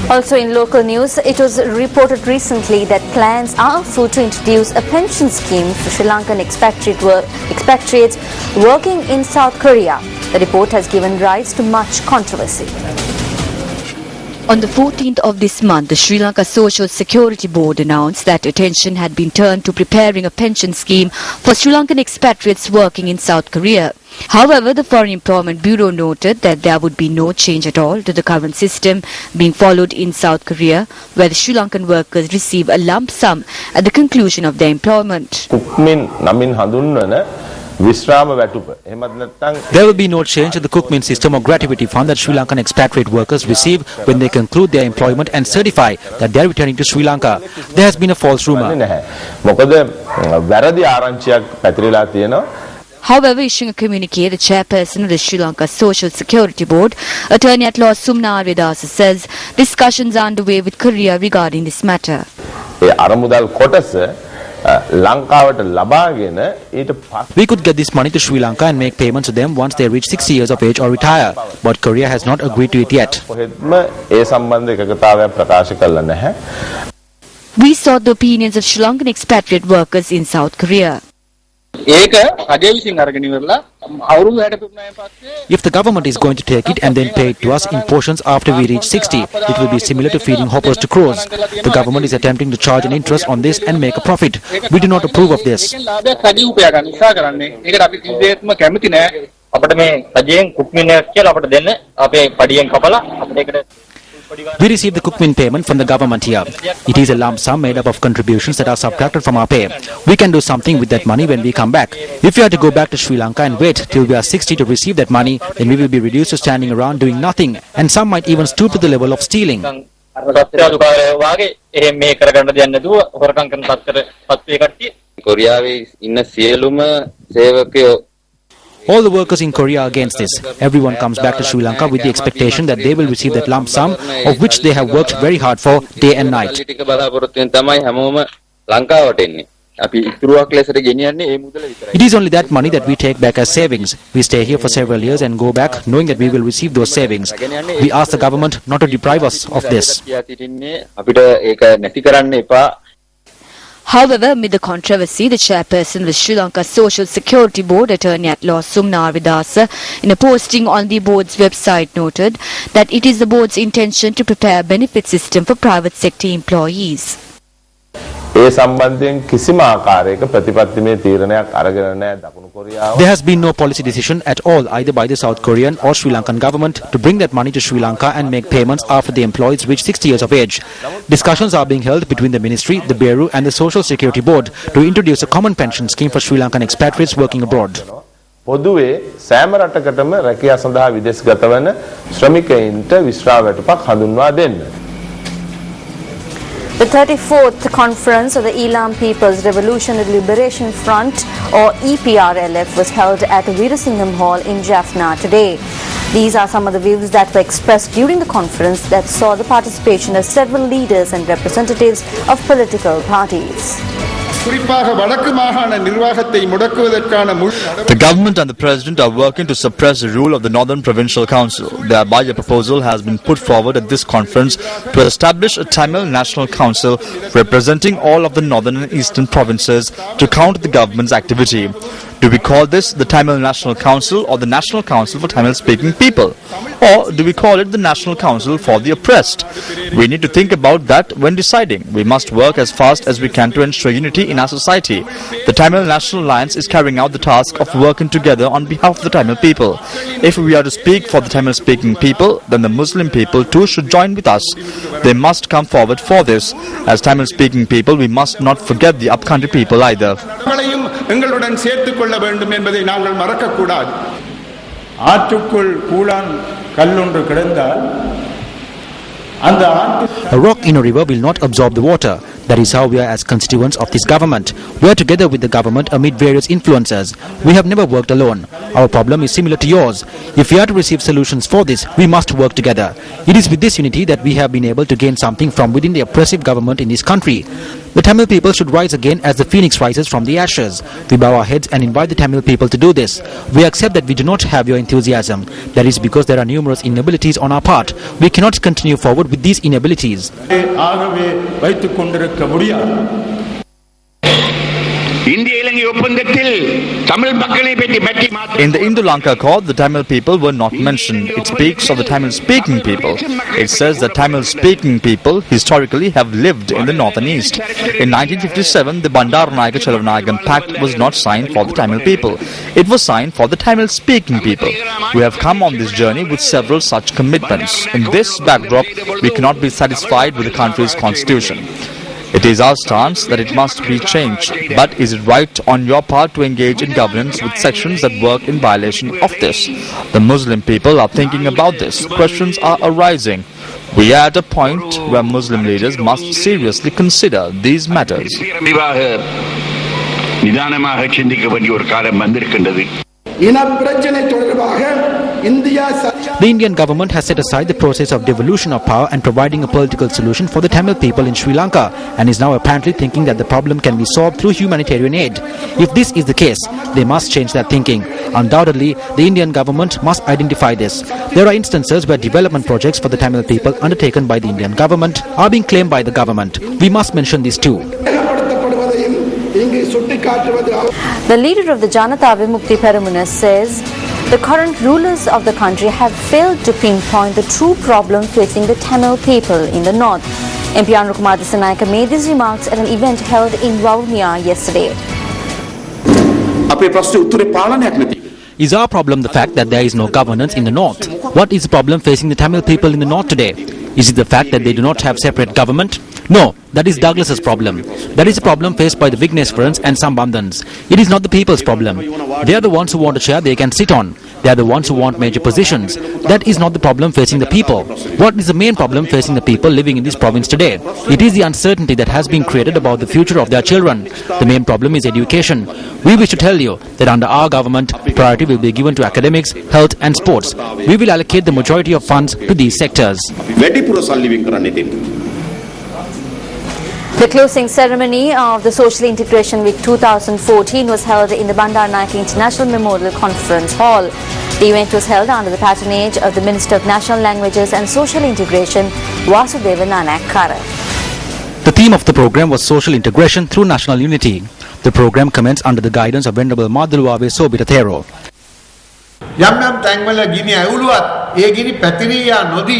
Also in local news, it was reported recently that plans are afoot to introduce a pension scheme for Sri Lankan expatriates working in South Korea. The report has given rise to much controversy. On the 14th of this month, the Sri Lanka Social Security Board announced that attention had been turned to preparing a pension scheme for Sri Lankan expatriates working in South Korea. However, the Foreign Employment Bureau noted that there would be no change at all to the current system being followed in South Korea, where the Sri Lankan workers receive a lump sum at the conclusion of their employment. There will be no change in the cookmin system or gratuity fund that Sri Lankan expatriate workers receive when they conclude their employment and certify that they are returning to Sri Lanka. There has been a false rumour. However, issuing a communique, the chairperson of the Sri Lanka Social Security Board, Attorney at Law Sumna Vidasa, says discussions are underway with Korea regarding this matter. We could get this money to Sri Lanka and make payments to them once they reach 60 years of age or retire, but Korea has not agreed to it yet. We sought the opinions of Sri Lankan expatriate workers in South Korea. If the government is going to take it and then pay it to us in portions after we reach 60, it will be similar to feeding hoppers to crows. The government is attempting to charge an interest on this and make a profit. We do not approve of this. We receive the cookmin payment from the government here. It is a lump sum made up of contributions that are subtracted from our pay. We can do something with that money when we come back. If we are to go back to Sri Lanka and wait till we are 60 to receive that money, then we will be reduced to standing around doing nothing, and some might even stoop to the level of stealing. All the workers in Korea are against this. Everyone comes back to Sri Lanka with the expectation that they will receive that lump sum of which they have worked very hard for day and night. It is only that money that we take back as savings. We stay here for several years and go back knowing that we will receive those savings. We ask the government not to deprive us of this. However, amid the controversy, the chairperson of the Sri Lanka Social Security Board, Attorney at Law Sumna Vidasa, in a posting on the board's website noted that it is the board's intention to prepare a benefit system for private sector employees. There has been no policy decision at all either by the South Korean or Sri Lankan government to bring that money to Sri Lanka and make payments after the employees reach 60 years of age. Discussions are being held between the Ministry, the Bureau and the Social Security Board to introduce a common pension scheme for Sri Lankan expatriates working abroad. The 34th conference of the Elam People's Revolutionary Liberation Front or EPRLF was held at Veerasingham Hall in Jaffna today. These are some of the views that were expressed during the conference that saw the participation of several leaders and representatives of political parties. The government and the President are working to suppress the rule of the Northern Provincial Council. Thereby, a proposal has been put forward at this conference to establish a Tamil National Council representing all of the northern and eastern provinces to counter the government's activity. Do we call this the Tamil National Council or the National Council for Tamil-speaking people? Or do we call it the National Council for the oppressed? We need to think about that when deciding. We must work as fast as we can to ensure unity in our society. The Tamil National Alliance is carrying out the task of working together on behalf of the Tamil people. If we are to speak for the Tamil-speaking people, then the Muslim people too should join with us. They must come forward for this. As Tamil-speaking people, we must not forget the upcountry people either. A rock in a river will not absorb the water. That is how we are as constituents of this government. We are together with the government amid various influences. We have never worked alone. Our problem is similar to yours. If we are to receive solutions for this, we must work together. It is with this unity that we have been able to gain something from within the oppressive government in this country. The Tamil people should rise again as the phoenix rises from the ashes. We bow our heads and invite the Tamil people to do this. We accept that we do not have your enthusiasm. That is because there are numerous inabilities on our part. We cannot continue forward with these inabilities. In the Indo-Lanka Accord, the Tamil people were not mentioned. It speaks of the Tamil-speaking people. It says that Tamil-speaking people historically have lived in the northern east. In 1957, the Bandaranaike Chalavanagam Pact was not signed for the Tamil people. It was signed for the Tamil-speaking people. We have come on this journey with several such commitments. In this backdrop, we cannot be satisfied with the country's constitution. It is our stance that it must be changed. But is it right on your part to engage in governance with sections that work in violation of this? The Muslim people are thinking about this. Questions are arising. We are at a point where Muslim leaders must seriously consider these matters. The Indian government has set aside the process of devolution of power and providing a political solution for the Tamil people in Sri Lanka and is now apparently thinking that the problem can be solved through humanitarian aid. If this is the case, they must change their thinking. Undoubtedly, the Indian government must identify this. There are instances where development projects for the Tamil people undertaken by the Indian government are being claimed by the government. We must mention this too. The leader of the Janata Vimukti Peramuna says the current rulers of the country have failed to pinpoint the true problem facing the Tamil people in the north. MP Anukumar Dissanayake made these remarks at an event held in Vavuniya yesterday. Is our problem the fact that there is no governance in the north? What is the problem facing the Tamil people in the north today? Is it the fact that they do not have separate government? No, that is Douglas's problem. That is a problem faced by the Vigneswarans and Sambandhans. It is not the people's problem. They are the ones who want a chair they can sit on. They are the ones who want major positions. That is not the problem facing the people. What is the main problem facing the people living in this province today? It is the uncertainty that has been created about the future of their children. The main problem is education. We wish to tell you that under our government, priority will be given to academics, health and sports. We will allocate the majority of funds to these sectors. The closing ceremony of the Social Integration Week 2014 was held in the Bandaranaike International Memorial Conference Hall. The event was held under the patronage of the Minister of National Languages and Social Integration, Vasudeva Nanayakkara. The theme of the program was Social Integration through National Unity. The program commenced under the guidance of Venerable Maduluave Sobirathero.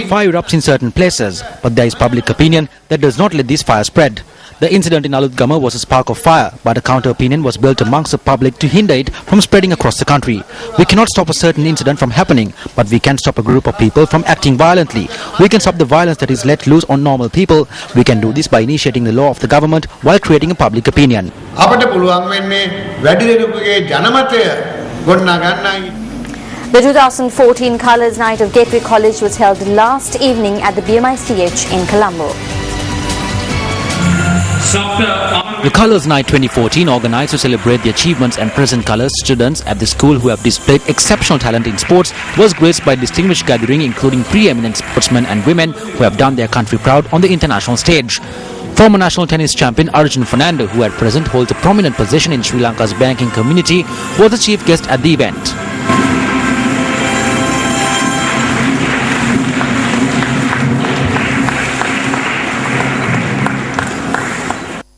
Fire erupts in certain places, but there is public opinion that does not let this fire spread. The incident in Aludgama was a spark of fire, but a counter-opinion was built amongst the public to hinder it from spreading across the country. We cannot stop a certain incident from happening, but we can stop a group of people from acting violently. We can stop the violence that is let loose on normal people. We can do this by initiating the law of the government while creating a public opinion. The 2014 Colours Night of Gateway College was held last evening at the BMICH in Colombo. The Colours Night 2014, organized to celebrate the achievements and present colours students at the school who have displayed exceptional talent in sports, was graced by a distinguished gathering including pre-eminent sportsmen and women who have done their country proud on the international stage. Former national tennis champion Arjun Fernando, who at present holds a prominent position in Sri Lanka's banking community, was the chief guest at the event.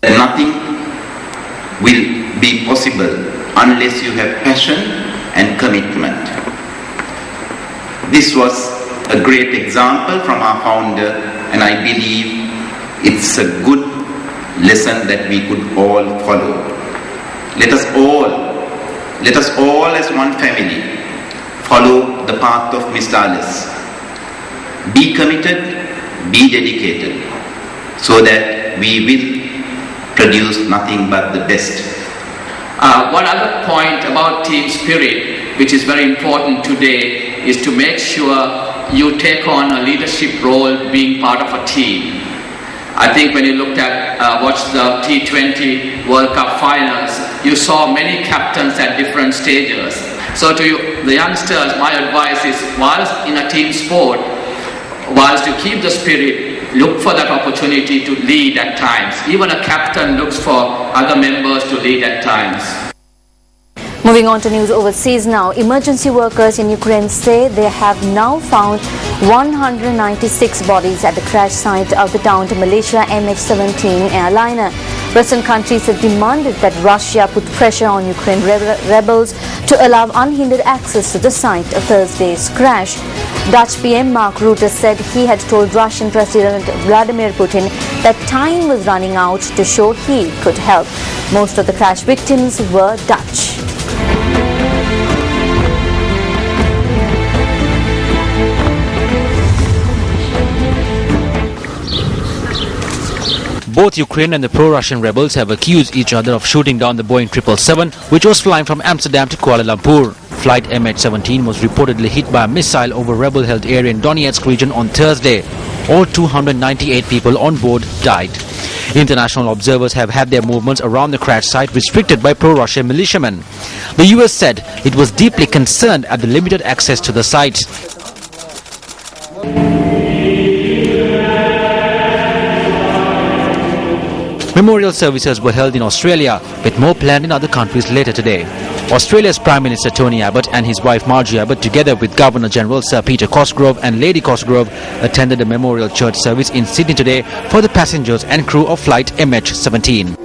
Nothing will be possible unless you have passion and commitment. This was a great example from our founder, and I believe it's a good lesson that we could all follow. Let us all as one family follow the path of Mr. Alice. Be committed, be dedicated, so that we will produce nothing but the best. One other point about team spirit, which is very important today, is to make sure you take on a leadership role being part of a team. I think when you looked at watched the T20 World Cup finals, you saw many captains at different stages. So to you, the youngsters, my advice is, whilst in a team sport, whilst you keep the spirit, look for that opportunity to lead at times. Even a captain looks for other members to lead at times. Moving on to news overseas now. Emergency workers in Ukraine say they have now found 196 bodies at the crash site of the downed Malaysia MH17 airliner. Western countries have demanded that Russia put pressure on Ukraine rebels to allow unhindered access to the site of Thursday's crash. Dutch PM Mark Rutte said he had told Russian President Vladimir Putin that time was running out to show he could help. Most of the crash victims were Dutch. Both Ukraine and the pro-Russian rebels have accused each other of shooting down the Boeing 777, which was flying from Amsterdam to Kuala Lumpur. Flight MH17 was reportedly hit by a missile over rebel-held area in Donetsk region on Thursday. All 298 people on board died. International observers have had their movements around the crash site restricted by pro-Russian militiamen. The US said it was deeply concerned at the limited access to the site. Memorial services were held in Australia, with more planned in other countries later today. Australia's Prime Minister Tony Abbott and his wife Margie Abbott, together with Governor-General Sir Peter Cosgrove and Lady Cosgrove, attended a memorial church service in Sydney today for the passengers and crew of flight MH17.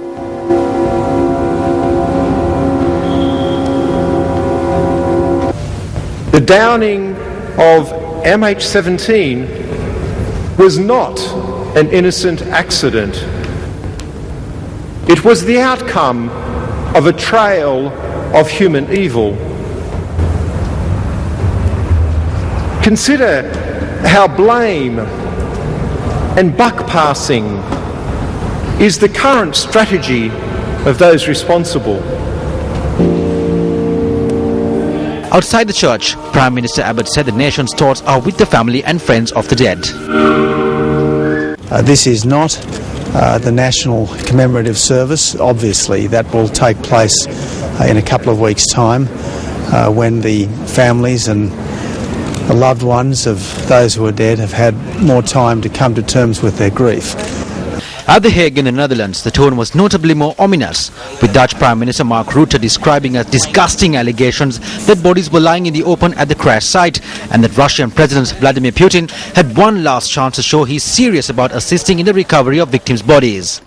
The downing of MH17 was not an innocent accident. It was the outcome of a trail of human evil. Consider how blame and buck passing is the current strategy of those responsible. Outside the church, Prime Minister Abbott said the nation's thoughts are with the family and friends of the dead. This is not the national commemorative service. Obviously that will take place in a couple of weeks' time when the families and the loved ones of those who are dead have had more time to come to terms with their grief. At The Hague in the Netherlands, the tone was notably more ominous, with Dutch Prime Minister Mark Rutte describing as disgusting allegations that bodies were lying in the open at the crash site and that Russian President Vladimir Putin had one last chance to show he's serious about assisting in the recovery of victims' bodies.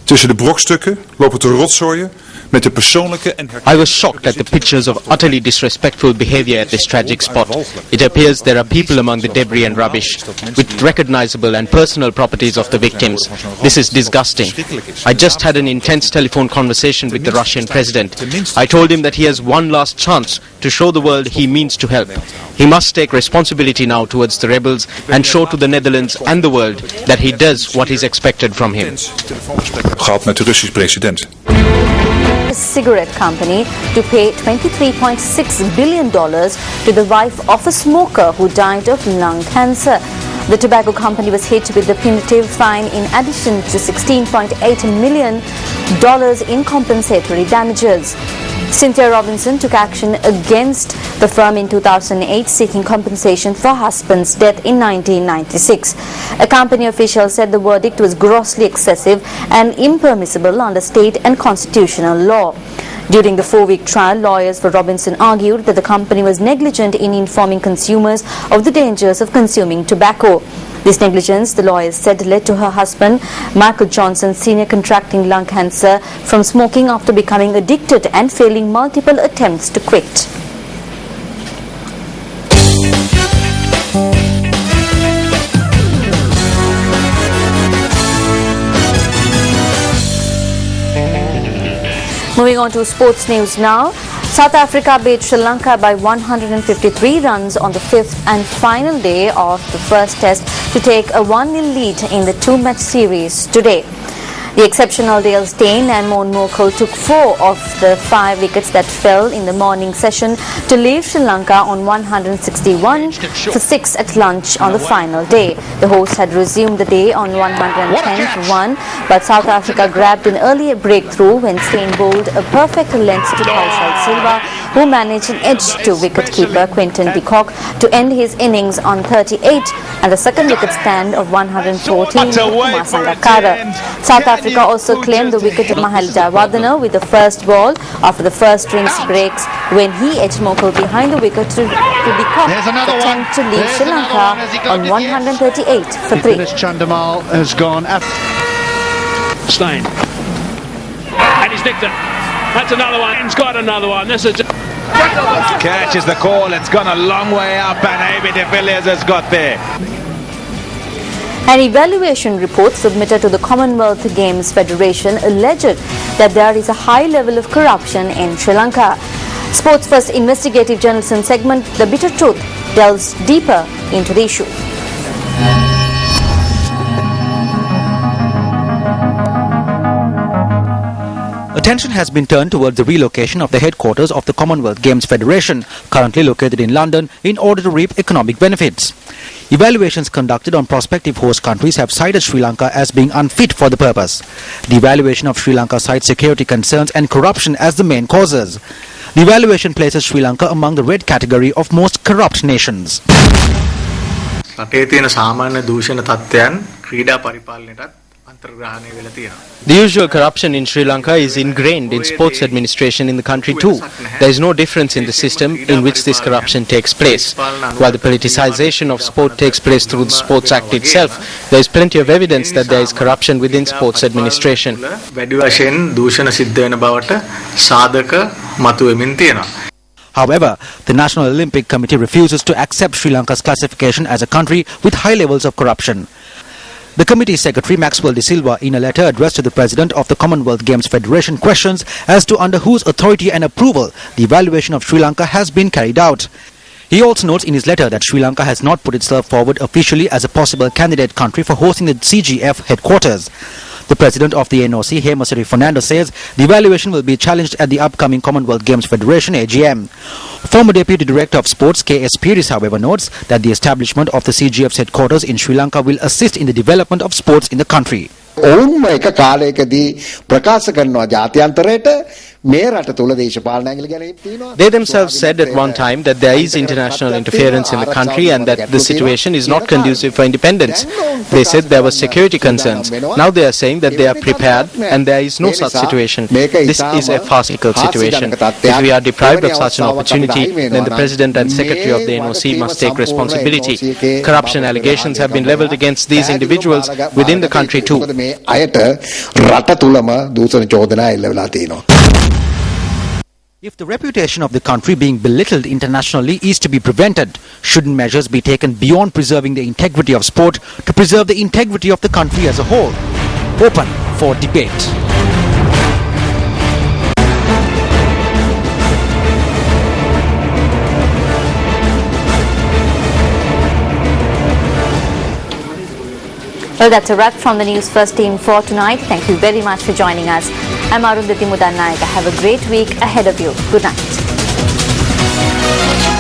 Tussen de brokstukken lopen te rotzooien met de persoonlijke en... I was shocked at the pictures of utterly disrespectful behavior at this tragic spot. It appears there are people among the debris and rubbish with recognizable and personal properties of the victims. This is disgusting. I just had an intense telephone conversation with the Russian president. I told him that he has one last chance to show the world he means to help. He must take responsibility now towards the rebels and show to the Netherlands and the world that he does what is expected from him. Gehad met de Russische president. Cigarette company to pay $23.6 billion to the wife of a smoker who died of lung cancer. The tobacco company was hit with the punitive fine in addition to $16.8 million in compensatory damages. Cynthia Robinson took action against the firm in 2008 seeking compensation for her husband's death in 1996. A company official said the verdict was grossly excessive and impermissible under state and constitutional law. During the 4-week trial, lawyers for Robinson argued that the company was negligent in informing consumers of the dangers of consuming tobacco. This negligence, the lawyers said, led to her husband, Michael Johnson Sr., contracting lung cancer from smoking after becoming addicted and failing multiple attempts to quit. Moving on to sports news now. South Africa beat Sri Lanka by 153 runs on the 5th and final day of the first test to take a 1-0 lead in the 2-match series today. The exceptional Dale Steyn and Mohan Mokel took 4 of the 5 wickets that fell in the morning session to leave Sri Lanka on 161 for 6 at lunch on the final day. The hosts had resumed the day on 110 for 1, but South Africa grabbed an earlier breakthrough when Steyn bowled a perfect length to Kaushal Silva, who managed an edge to wicketkeeper Quinton de Kock to end his innings on 38 and the second wicket stand of 114 for Kumar Sangakkara. South Africa also claimed the wicket of Mahela Jayawardene with the first ball after the first innings breaks when he edged Mokel behind the wicket to de Kock attempt to leave Sri Lanka on 138 for 3. Chandamal has gone up. Steyn. And he's nicked it. That's another one. He's got another one. This is... Catch is the call. It's gone a long way up and Amy de Villiers has got there. An evaluation report submitted to the Commonwealth Games Federation alleged that there is a high level of corruption in Sri Lanka. Sports First investigative journalism segment The Bitter Truth delves deeper into the issue. Attention has been turned towards the relocation of the headquarters of the Commonwealth Games Federation, currently located in London, in order to reap economic benefits. Evaluations conducted on prospective host countries have cited Sri Lanka as being unfit for the purpose. The evaluation of Sri Lanka cites security concerns and corruption as the main causes. The evaluation places Sri Lanka among the red category of most corrupt nations. The usual corruption in Sri Lanka is ingrained in sports administration in the country too. There is no difference in the system in which this corruption takes place. While the politicization of sport takes place through the Sports Act itself, there is plenty of evidence that there is corruption within sports administration. However, the National Olympic Committee refuses to accept Sri Lanka's classification as a country with high levels of corruption. The committee secretary Maxwell De Silva, in a letter addressed to the president of the Commonwealth Games Federation, questions as to under whose authority and approval the evaluation of Sri Lanka has been carried out. He also notes in his letter that Sri Lanka has not put itself forward officially as a possible candidate country for hosting the CGF headquarters. The president of the NOC, Hemasiri Fernando, says the evaluation will be challenged at the upcoming Commonwealth Games Federation AGM. Former Deputy Director of Sports K.S. Piris, however, notes that the establishment of the CGF's headquarters in Sri Lanka will assist in the development of sports in the country. They themselves said at one time that there is international interference in the country and that the situation is not conducive for independence. They said there were security concerns. Now they are saying that they are prepared and there is no such situation. This is a farcical situation. If we are deprived of such an opportunity, then the President and Secretary of the NOC must take responsibility. Corruption allegations have been levelled against these individuals within the country too. If the reputation of the country being belittled internationally is to be prevented, shouldn't measures be taken beyond preserving the integrity of sport to preserve the integrity of the country as a whole? Open for debate. Well, that's a wrap from the Newsfirst team for tonight. Thank you very much for joining us. I'm Arundhati Mudanayaka. Have a great week ahead of you. Good night.